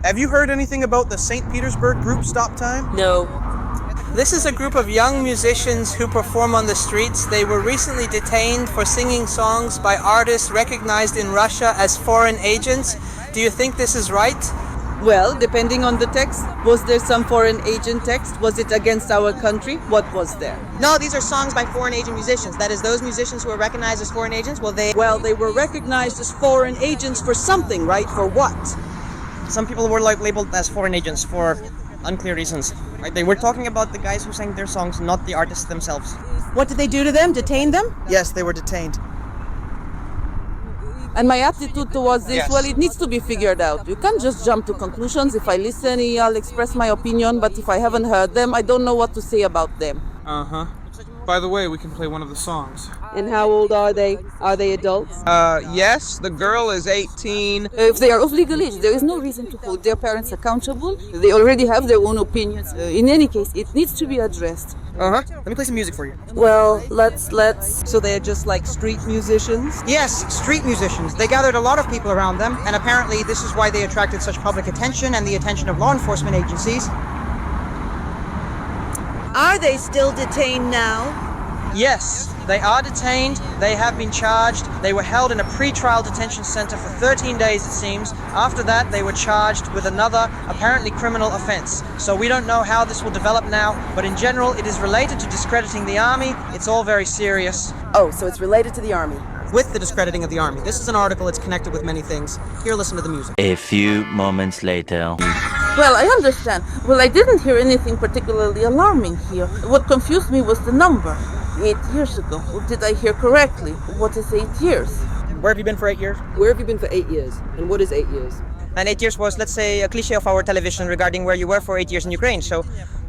Have you heard anything about the St. Petersburg group Stop Time? No. This is a group of young musicians who perform on the streets. They were recently detained for singing songs by artists recognized in Russia as foreign agents. Do you think this is right? Well, depending on the text, was there some foreign agent text? Was it against our country? What was there? No, these are songs by foreign agent musicians. That is, those musicians who are recognized as foreign agents, Well, they were recognized as foreign agents for something, right? For what? Some people were labeled as foreign agents for unclear reasons. Right? They were talking about the guys who sang their songs, not the artists themselves. What did they do to them? Detain them? Yes, they were detained. And my attitude towards this, Yes. well, it needs to be figured out. You can't just jump to conclusions. If I listen, I'll express my opinion, but if I haven't heard them, I don't know what to say about them. Uh-huh. By the way, we can play one of the songs. And how old are they? Are they adults? Yes, the girl is 18. If they are of legal age, there is no reason to hold their parents accountable. They already have their own opinions. In any case, it needs to be addressed. Uh-huh. Let me play some music for you. Well, let's. So they're just like street musicians? Yes, street musicians. They gathered a lot of people around them, and apparently this is why they attracted such public attention and the attention of law enforcement agencies. Are they still detained now? Yes, they are detained. They have been charged. They were held in a pre-trial detention center for 13 days, it seems. After that, they were charged with another, apparently criminal offense. So we don't know how this will develop now, but in general, it is related to discrediting the army. It's all very serious. Oh, so it's related to the army. With the discrediting of the army. This is an article. It's connected with many things. Here, listen to the music. A few moments later. Well, I understand. Well, I didn't hear anything particularly alarming here. What confused me was the number. 8 years ago. Did I hear correctly? What is 8 years? Where have you been for 8 years? Where have you been for 8 years? And what is 8 years? And 8 years was, let's say, a cliche of our television regarding where you were for 8 years in Ukraine.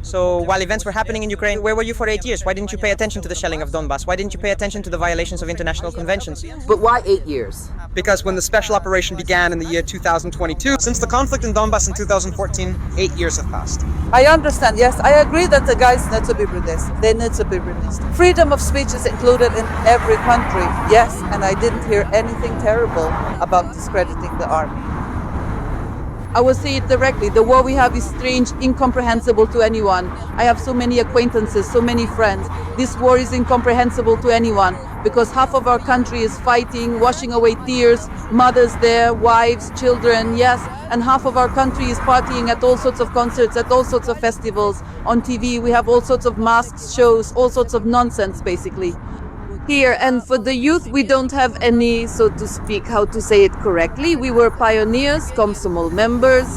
So while events were happening in Ukraine, where were you for 8 years? Why didn't you pay attention to the shelling of Donbass? Why didn't you pay attention to the violations of international conventions? But why 8 years? Because when the special operation began in the year 2022, Since the conflict in Donbass in 2014, 8 years have passed. I understand, yes. I agree that the guys need to be released. They need to be released. Freedom of speech is included in every country, yes. And I didn't hear anything terrible about discrediting the army. I will say it directly. The war we have is strange, incomprehensible to anyone. I have so many acquaintances, so many friends. This war is incomprehensible to anyone because half of our country is fighting, washing away tears, mothers there, wives, children, yes. And half of our country is partying at all sorts of concerts, at all sorts of festivals. On TV, we have all sorts of masks, shows, all sorts of nonsense, basically. Here, and for the youth, we don't have any, so to speak, how to say it correctly. We were pioneers, Komsomol members.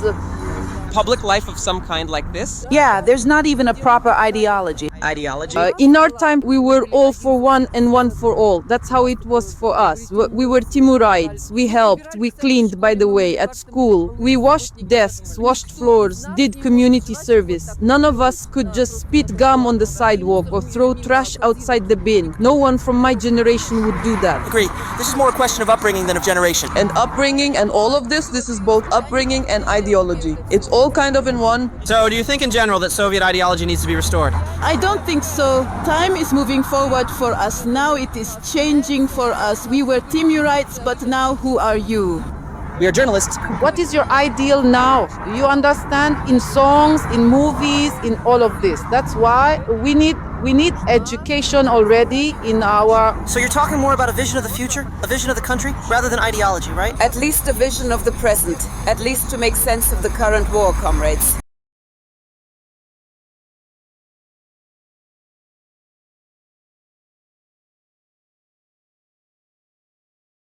public life of some kind like this. Yeah, there's not even a proper ideology. Ideology. In our time, we were all for one and one for all. That's how it was for us. We were Timurites. We helped. We cleaned, by the way, at school. We washed desks, washed floors, did community service. None of us could just spit gum on the sidewalk or throw trash outside the bin. No one from my generation would do that. Agreed. This is more a question of upbringing than of generation. And upbringing and all of this is both upbringing and ideology. It's all kind of in one. So, do you think in general that Soviet ideology needs to be restored? I don't think so. Time is moving forward for us. Now it is changing for us. We were Timurites, but now who are you? We are journalists. What is your ideal now? Do you understand? In songs, in movies, in all of this. That's why we need education already in our... So you're talking more about a vision of the future? A vision of the country? Rather than ideology, right? At least a vision of the present. At least to make sense of the current war, comrades.